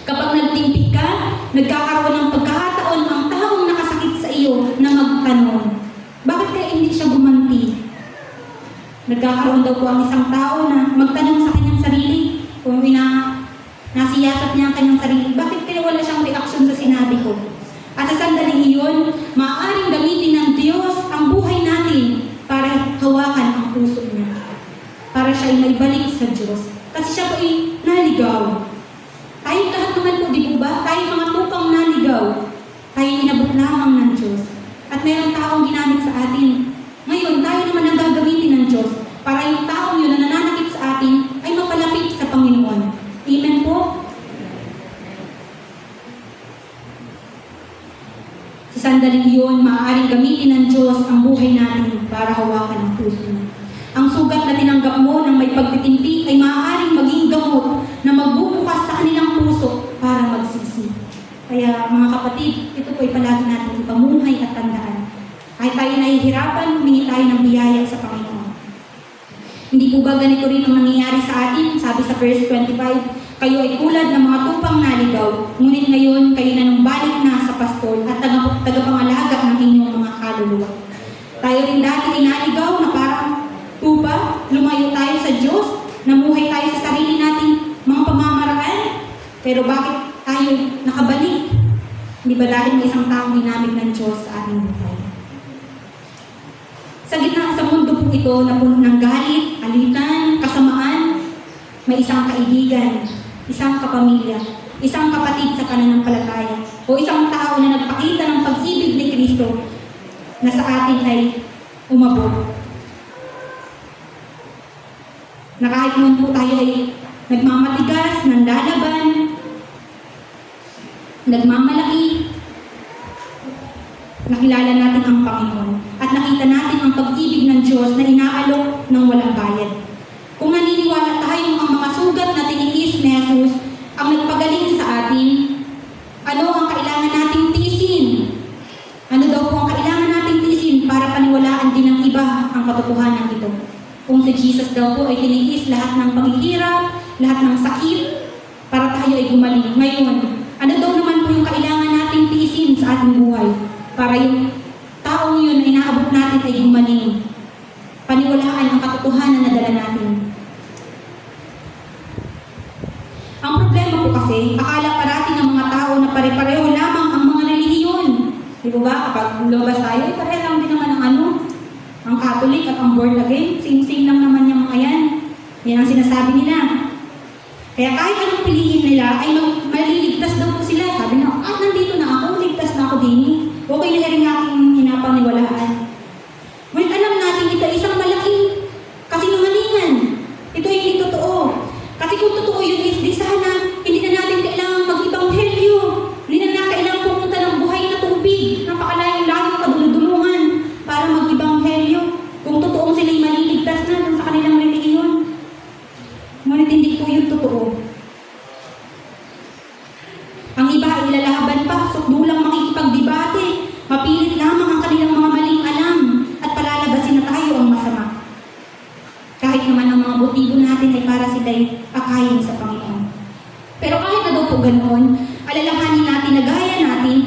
Kapag nagtimpi ka, nagkakaroon ng pagkakataon ang taong nakasakit sa iyo na magtanong, bakit kaya hindi siya gumanti? Nagkakaroon daw po ang isang tao na magtanong sa kanyang sarili, kung nasiyasat niya ang kanyang sarili, bakit kaya wala siyang reaksyon sa sinabi ko? At sa sandaling iyon, maaaring gamitin ng Diyos ang buhay natin para hawakan ang puso niya. Para siya ay maibalik sa Diyos. Kasi siya po ay naligaw. Tayo lahat naman po, di ba? Tayo mga tupang naligaw. Tayo inabot lamang ng Diyos. At mayroong taong ginamit sa atin. Ngayon, tayo naman ang gagamitin ng Diyos para yung taong yun na nananakit sa atin ay mapalapit sa Panginoon. Amen po? Sa sandaling iyon, maaaring gamitin ng Diyos ang buhay natin para hawakan ang puso niya. Ang sugat na tinanggap mo ng may pagtitimpi ay maaaring maging gamot na magbubukas sa kanilang puso para magsisi. Kaya mga kapatid, ito po ay palagi natin ipamuhay at tandaan. Kahit tayo nahihirapan, humingi tayo ng biyaya sa Panginoon. Hindi po ba ganito rin ang nangyayari sa atin? Sabi sa verse 25, kayo ay tulad ng mga tupang naligaw, ngunit ngayon kayo na nung balik na sa pastol at tagapangalaga ng inyong mga kaluluwa. Tayo rin dati ay naligaw na parang tupa, lumayo tayo sa Diyos, namuhay tayo sa sarili nating mga pamamaraan, pero bakit tayo nakabalik? Hindi ba dahil may isang taong ginamit ng Diyos sa ating buhay? Sa gitna sa mundo po ito na puno ng galit, alitan, kasamaan, may isang kaibigan, isang kapamilya, isang kapatid sa pananampalataya, o isang tao na nagpakita ng pag-ibig ni Kristo na sa atin ay umabot. Na kahit noon po tayo ay nagmamatigas, nandalaban, nagmamalaki, nakilala natin ang Panginoon at nakita natin ang pag-ibig ng Diyos na inaalok ng walang bayad. Kung naniniwala tayo ang mga sugat na tiniis ni Jesus ang nagpagaling sa atin, ano ang kailangan nating tiisin? Ano daw po ang kailangan nating tiisin para paniwalaan din ng iba ang katotohanan ito? Kung si Jesus daw po ay tiniis lahat ng paghihirap, lahat ng sakit, para tayo ay gumaling. Ngayon, ano daw naman po yung kailangan nating tiisin sa ating buhay para yung taong yun na inaabot natin ay gumaling? Paniwalaan ang katotohanan na dala natin. Ang problema po kasi, akala parating ng mga tao na pare-pareho lamang ang mga relihiyon. Di ba? Kapag lumabas tayo, pareho lang din naman ang Catholic at ang born again. Same-same lang naman yung mga yan. Yan ang sinasabi nila. Kaya kahit anong piliin nila, ay maliligtas daw po sila. Sabi na, nandito na ako, ligtas na ako din. Okay na rin aking hinapaniwalaan. Ngunit alam natin, ito isang malaking kasinungalingan. Ito ay hindi totoo. Kasi kung totoo yun, is di sana, hindi na natin kailangan mag-ibanghelyo. Hindi na kailangan pumunta ng Ang iba ay ilalaban pa, sukdulang makikipagdebate, mapilit lamang ang kanilang mga maling alam, at palalabasin na tayo ang masama. Kahit naman ang mga motibo natin ay para sila'y akayin sa Panginoon. Pero kahit na daw po ganoon, alalahanin natin na gaya natin,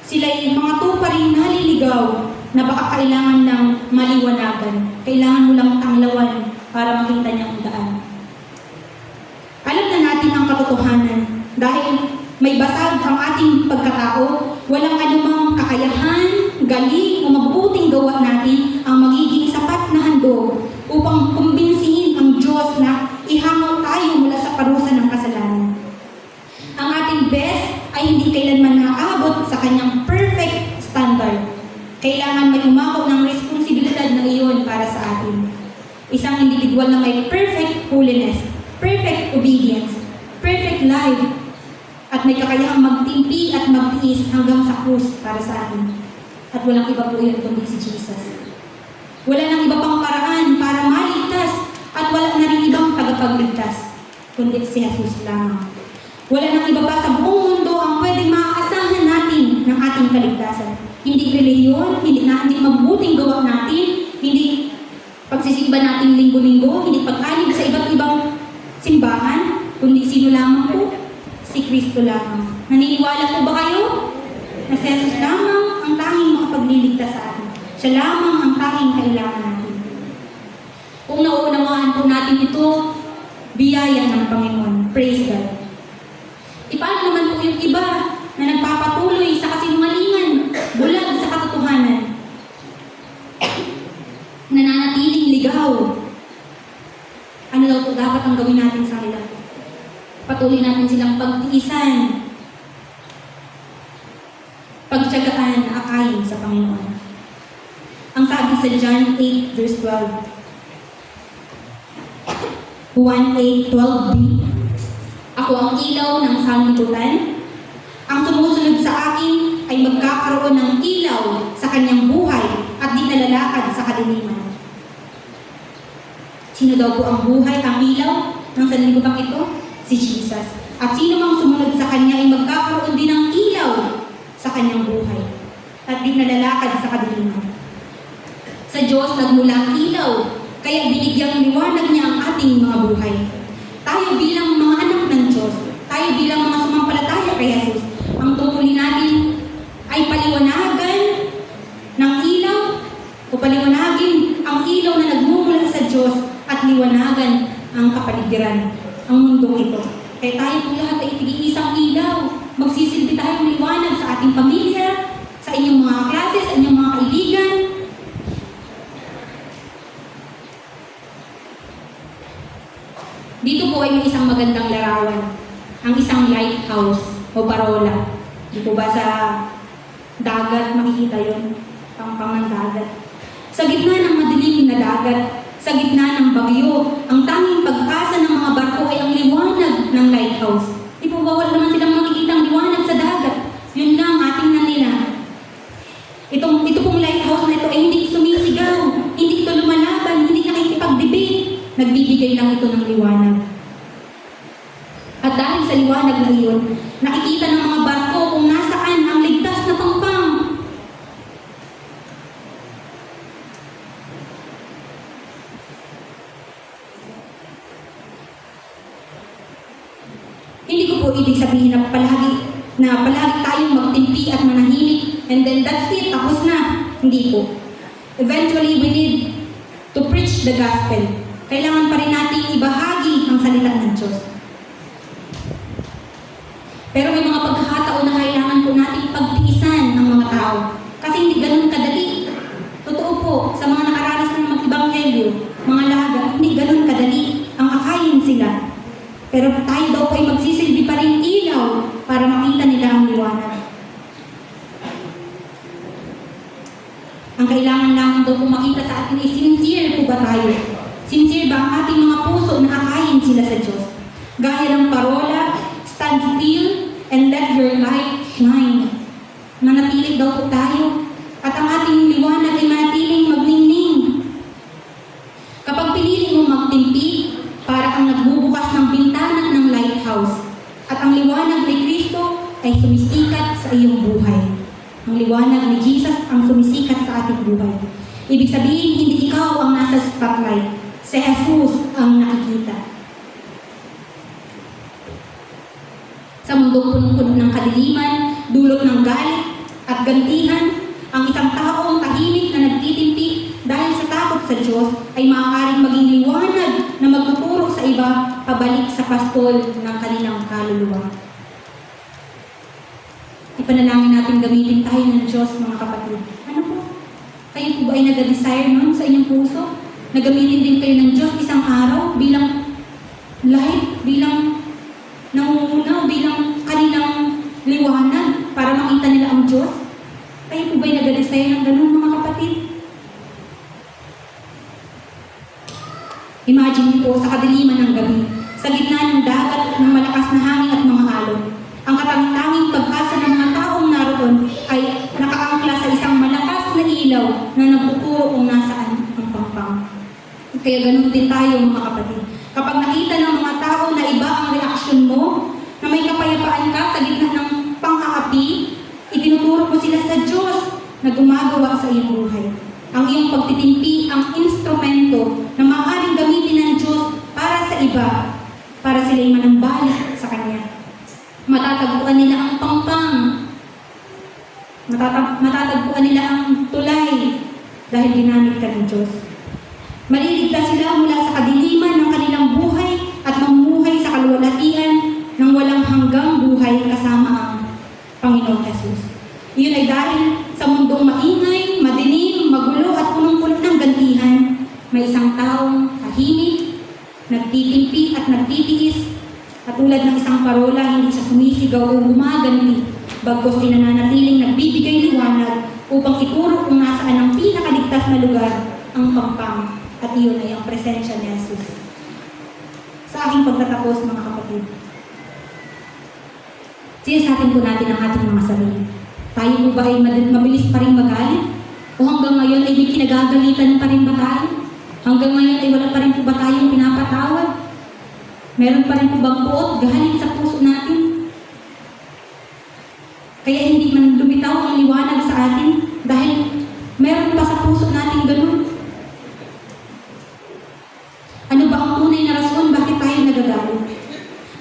sila'y mga tuparing naliligaw na baka kailangan ng maliwanagan. Kailangan mo lang tanglawan para makita niya ang daan. Alam na natin ang katotohanan dahil may basag ang ating pagkatao, walang anumang kakayahan, galing o mabuting gawa natin ang magiging sapat na handog upang kumbinsihin ang Diyos na ihangaw tayo mula sa parusa ng kasalanan. Ang ating best ay hindi kailanman naaabot sa kanyang perfect standard. Kailangan may umako ng responsibilidad na iyon para sa atin. Isang individual na may perfect holiness, perfect obedience, perfect life, at may kakayahang magtimpi at magtiis hanggang sa krus para sa atin. At walang iba po yun kundi si Jesus. Wala nang iba pang paraan para maligtas at wala na rin ibang tagapagligtas kundi si Jesus lamang. Wala nang iba pa sa buong mundo ang pwedeng maaasahan natin ng ating kaligtasan. Hindi reliyon, hindi mabuting gawa natin, hindi pagsisimba natin linggo-linggo, hindi pag-alib sa iba't ibang simbahan, kundi sino lamang po? Si Kristo lamang. Naniniwala po ba kayo? Na si Jesus lamang ang tanging makapagliligtas sa atin. Siya lamang ang tanging kailangan natin. Kung nauunawaan po natin ito, biyaya ng Panginoon. Praise God. Paano naman po yung iba na nagpapatuloy sa kasinungalingan, bulag sa katotohanan, nananatiling ligaw? Ano daw po dapat ang gawin natin sa kanila? Patuloy natin silang pagtiisan, pagtiyagaan na akayin sa Panginoon. Ang sabi sa John 8 verse 12, Juan 8:12b, ako ang ilaw ng sanlibutan. Ang sumusunod sa akin ay magkakaroon ng ilaw sa kanyang buhay at di nalalakad sa kadiliman. Sino daw po ang buhay, ang ilaw ng sanlibutan ito? Si Jesus. At sino mang sumunod sa kanya ay magkakaroon din ng ilaw sa kanyang buhay at di nalalakad sa kadiliman. Sa Diyos nagmula ang ilaw, kaya binigyang liwanag niya ang ating mga buhay. Tayo bilang mga anak ng Diyos, tayo bilang mga sumampalataya kay Jesus, ang tungkulin natin ay paliwanagan ng ilaw o paliwanagin ang ilaw na nagmumula sa Diyos at liwanagan ang kapaligiran, ang mundong ito. Kaya tayo po lahat ay tig-iisang ilaw. Magsisilbi tayong liwanag sa ating pamilya, sa inyong mga klase, sa inyong mga kaibigan. Dito po ay may isang magandang larawan, ang isang lighthouse o parola. Di po ba sa dagat makikita yun? Pangpangan dagat. Sa gitna ng madilim na dagat, sa gitna ng bagyo, ang tanging pag-asa ng mga barko ay ang liwanag ng lighthouse. Di po ba wala naman silang makikitang liwanag sa dagat? Yun lang, ating na nila. Ito pong lighthouse na ito ay hindi sumisigaw, hindi ito lumalaban, hindi nakikipag-debate. Nagbibigay lang ito ng liwanag. At dahil sa liwanag na iyon, nakikita ng mga barko kung nasaan ang ligtas na pangpang. Hindi ko po ibig sabihin na palagi tayong magtimpi at manahimik and then that's it, tapos na. Hindi po. Eventually, we need to preach the gospel. Kailangan pa rin natin ibahagi ang salita ng Diyos. Pero may mga pagkakataon na kailangan po natin pagtiisan ng mga tao. Kasi hindi ganun kadali. Totoo po, sa mga nakaranas ng mag-ibanghelyo, mga laga, hindi ganun kadali ang akayin sila. Pero tayo daw po ay magsisilbi pa rin ilaw para makita nila ang liwanag. Ang kailangan lamang daw po makita sa atin ay sincere po ba tayo? Sincere ba ang ating mga puso na akayin sila sa Diyos? Gaya ng parola, stand still and let your light shine. Manatili daw po tayo at ang ating liwanag ay manatiling magningning. Kapag pinili mo magtimpi, para kang nagbubukas ng bintana ng lighthouse at ang liwanag ni Kristo ay sumisikat sa iyong buhay. Ang liwanag ni Jesus ang sumisikat sa ating buhay. Ibig sabihin, hindi ikaw ang nasa spotlight. Si Jesus ang nakikita. Sa mundong punong-puno ng kadiliman, dulot ng galit at gantihan, ang isang taong tahimik na nagtitimpi dahil sa takot sa Diyos ay maaaring maging liwanag na magtuturo sa iba pabalik sa pastol ng kanilang kaluluwa. Ipanalangin natin gamitin tayo ng Diyos, mga kapatid. Ano po? Kayo po ba ay nag-desire nun sa inyong puso? Nagamitin din kayo ng Diyos isang araw bilang light, bilang nangunguna, bilang kanilang liwanag para makita nila ang Diyos? Kayo po ba ay nag-desire ng ganun, mga kapatid? Imagine po sa kadiliman ng gabi, sa gitna ng dagat ng malakas na hangin at mga alon. Ang katangtanging pag-asa ng mga taong naroon ay nakaangkla sa isang malakas na ilaw na nagtuturo kung nasaan ang pangpang. Kaya ganun din tayo, mga kapatid. Kapag nakita ng mga tao na iba ang reaksyon mo, na may kapayapaan ka sa gitna ng pang-aapi, itinuturo mo sila sa Diyos na gumagawa sa iyong buhay. Ang iyong pagtitimpi ang instrumento na maaaring gamitin ng Diyos para sa iba, para sila'y manambalik sa Kanya. Matatagpuan nila ang pangpang. Matatagpuan nila ang tulay dahil ginamit ka ng Diyos. Maliligtas sila mula sa kadiliman ng kanilang buhay at mamumuhay sa kaluwalhatian ng walang hanggang buhay kasama ang Panginoong Jesus. Iyon ay dahil sa mundong maingay, madilim, magulo at punong-puno ng gantihan, may isang taong tahimik, nagtitimpi at nagtitiis. At tulad ng isang parola, hindi siya sumisigaw o gumaganti, bagkus pinananatiling nagbibigay liwanag upang ituro kung nasaan ang pinakaligtas na lugar, ang pangpang. At iyon ay ang presensya ni Jesus. Sa aking pagtatapos, mga kapatid, sinasatin po natin ang ating mga sarili. Tayo po ba ay mabilis pa rin magalit? O hanggang ngayon ay may kinagagalitan pa rin ba tayo? Hanggang ngayon ay wala pa rin po ba tayong pinapatawad? Meron pa rin po bang puot galing sa puso natin? Kaya hindi man lumitaw ang liwanag sa atin dahil meron pa sa puso natin ganun. Ano ba ang tunay na rason bakit tayo nagagalit?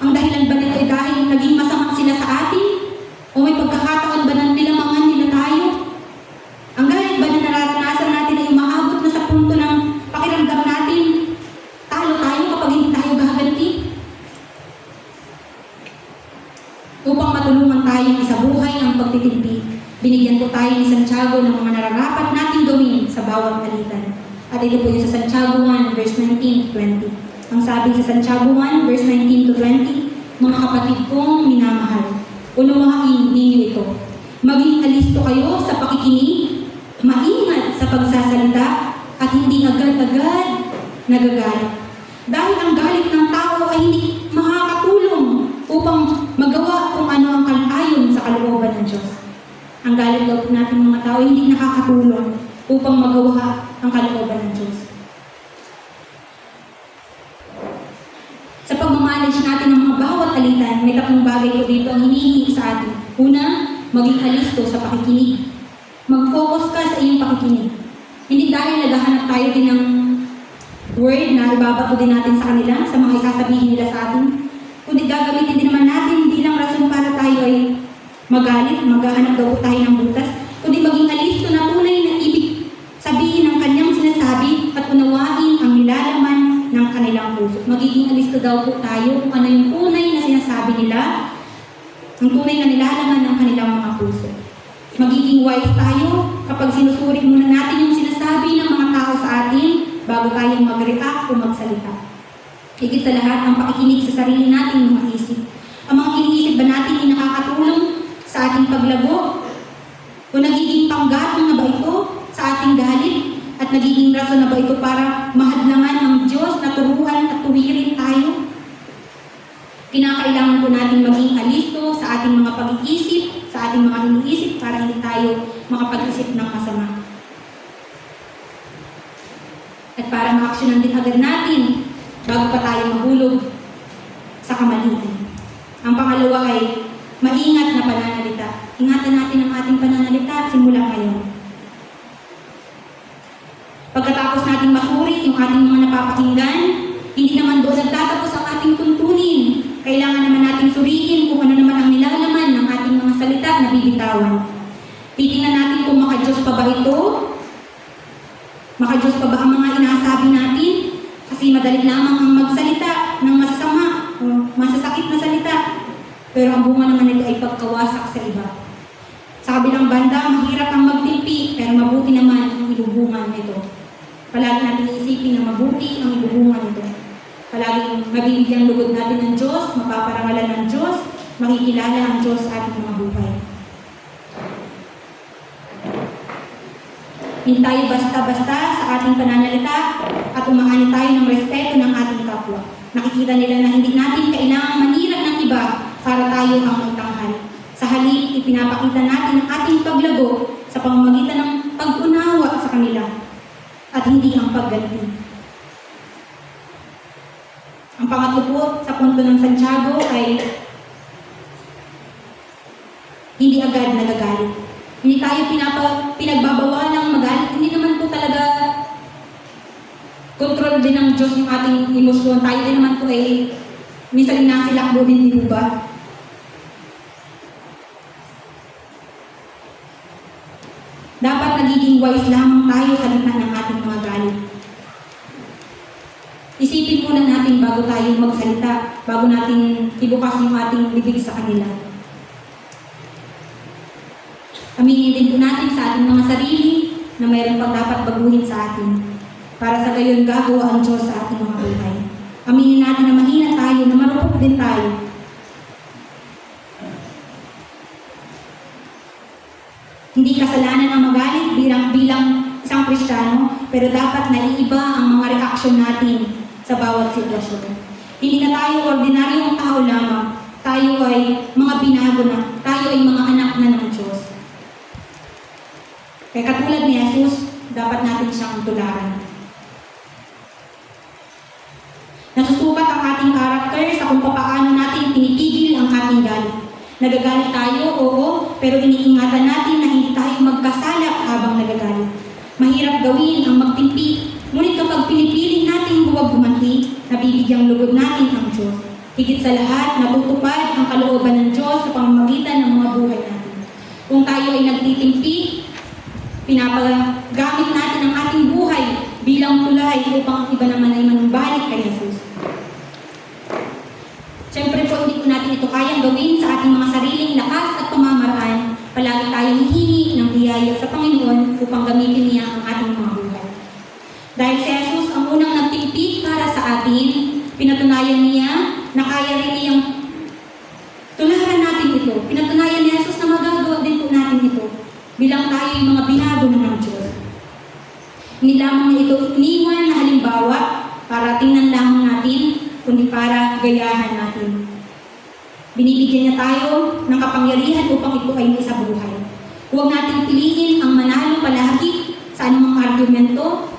Ang dahilan ba nito ay dahil naging masama sila sa atin? O may pagkakataon ba na nilamangan nila tayo? Ang galit ba na nararanasan natin ay umaabot na sa punto ng pakiramdam natin, talo tayo kapag hindi tayo gaganti? Upang matulungan tayong isabuhay ang pagtitimpi, binigyan po tayo ni Santiago ng mga nararapat nating gawin sa bawat alitan. At ito po yung sa Santiago 1, verse 19 to 20. Ang sabi sa Santiago 1, verse 19 to 20, mga kapatid kong minamahal, unawain ninyo ito. Maging alisto kayo sa pakikinig, maingat sa pagsasalita, at hindi agad-agad nagagalit. Dahil ang galit ng tao ay hindi makakatulong upang magawa kung ano ang ayon sa kalooban ng Diyos. Ang galit daw po natin mga tao ay hindi nakakatulong upang magawa ang kalooban ng Diyos. Sa pagmamanage natin ng mga bawat alitan, may tatlong bagay po dito ang hinihingi sa atin. Una, maging alisto sa pakikinig. Mag-focus ka sa iyong pakikinig. Hindi dahil naghahanap tayo din ng word na ibabato din natin sa kanila, sa mga isasabihin nila sa atin. Kundi gagamitin din naman natin, hindi lang rason para tayo ay magalit, maghahanap daw po tayo ng butas, kundi maging alisto na tunay na ibig sabihin ng kanyang sinasabi at unawain ang nilalaman ng kanilang puso. Magiging alisto daw po tayo kung ano yung tunay na sinasabi nila, ang tunay na nilalaman ng kanilang mga puso. Magiging wise tayo kapag sinusuri muna natin yung sinasabi ng mga tao sa atin bago tayong mag-react o magsalita. Higit sa lahat, ang pakikinig sa sarili nating mga isip. Ang mga iniisip ba natin ay nakakatulong sa ating paglago? O nagiging panggatong na ba ito sa ating galit? At nagiging rason na ba ito para mahadlangan ang Diyos na turuan at tuwirin tayo? Kinakailangan po natin maging alisto sa ating mga pag-iisip, sa ating mga iniisip para hindi tayo makapag-isip ng masama. At para ma-actionan din agad natin bago pa tayo mahulog sa kamalian. Ang pangalawa ay maingat na pananalita. Ingatan natin ang ating pananalita simula ngayon. Pagkatapos nating masuri yung ating mga napapakinggan, hindi naman doon nagtatapos ang ating tuntunin. Kailangan naman nating suriin kung ano naman ang nilalaman ng ating mga salita na bibitawan. Titingnan natin kung maka-Diyos pa ba ito? Maka-Diyos pa ba ang mga inasabi natin? Kasi madali lamang ang magsalita ng masasama o masasakit na salita. Pero ang bunga naman nito ay pagkawasak sa iba. Sa kabilang banda, mahirap ang magtimpi, pero mabuti naman ang ibubungan nito. Palagi natin iisipin na mabuti ang ibubungan nito. Palaging mabibigyan lugod natin ng Diyos, mapaparangalan ng Diyos, makikilala ang Diyos sa ating mga buhay. Hindi tayo basta-basta sa ating pananalita at umaani tayo ng respeto ng ating kapwa. Nakikita nila na hindi natin kailangang manirang ng iba para tayo ang magtanghal. Sa halip, ipinapakita natin ang ating paglago sa pamamagitan ng pag-unawa sa kanila at hindi ang pagganti. Ang pangatlo po sa punto ng Santiago ay hindi agad nagagalit. Hindi tayo pinagbabawal ng magalit. Hindi naman po talaga control din ng Diyos yung ating emosyon. Tayo din naman po ay minsan inasilakbo din, di ba? Dapat nagiging wise lamang tayo sa gitna ng ating mga galit. Isipin muna natin bago tayo magsalita, bago natin ibukas yung ating bibig sa kanila. Aminin din po natin sa ating mga sarili na mayroon pang dapat baguhin sa atin para sa gayon gagawa ang Diyos sa ating mga buhay. Aminin natin na mahina tayo, na marupok din tayo. Hindi kasalanan ang magalit bilang isang Kristiyano, pero dapat naiiba ang mga reaksyon natin sa bawat sitwasyon. Hindi na tayo ordinaryong tao lamang. Tayo ay mga binago na. Tayo ay mga anak na ng Diyos. Kaya katulad ni Jesus, dapat natin siyang tularan. Nasusukat ang ating karakter sa kung paano natin pinipigil ang ating galit. Nagagalit tayo, oo, pero iniingatan natin na hindi tayo magkasala habang nagagalit. Mahirap gawin ang magtimpi, ngunit kapag pinipiling natin huwag gumanti, nabibigyang lugod natin ang Diyos. Higit sa lahat, natutupad ang kalooban ng Diyos sa pamamagitan ng mga buhay natin. Kung tayo ay nagtitimpi, pinapagamit natin ang ating buhay bilang tulay upang ang iba naman ay manumbalik kay Jesus. Siyempre po, hindi po natin ito kayang gawin sa ating mga sariling lakas at pamamaraan. Palagi tayong hihingi ng biyaya sa Panginoon upang gamitin niya ang ating mga buhay. Dahil si Jesus ang unang nagtimpi para sa atin, pinatunayan niya na kaya rin niyang tularan natin ito. Pinatunayan ni Jesus na magagawa din po natin ito bilang tayo yung mga binago na ng Diyos. Hindi lamang niya ito iniwan na halimbawa para tingnan lamang natin, kundi para gayahan natin. Binibigyan niya tayo ng kapangyarihan upang ito ay may sa buhay. Huwag natin piliin ang manalo palagi sa anumang argumento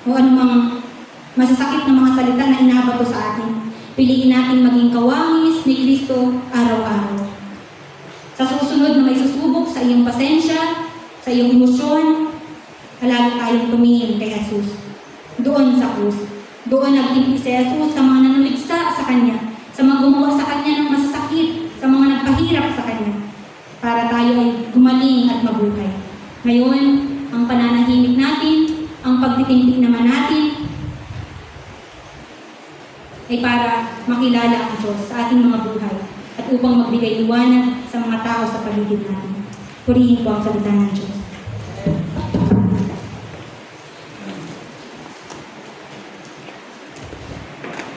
o anumang masasakit na mga salita na inabato sa atin. Piliin natin maging kawangis ni Kristo araw-araw. Sa susunod na may susubok sa iyong pasensya, sa iyong emosyon, palagi tayong tumingin kay Jesus. Doon sa krus. Doon nagtimpi si Jesus sa mga nanuligsa sa Kanya, sa mga gumawa sa Kanya ng masasakit, sa mga nagpahirap sa Kanya, para tayo ay gumaling at mabuhay. Ngayon, ang pananahimik natin, ang pagtitimpi naman natin, ay para makilala ang Diyos sa ating mga buhay at upang magbigay liwanag sa mga tao sa paligid natin. Purihin po ang salita ng Diyos.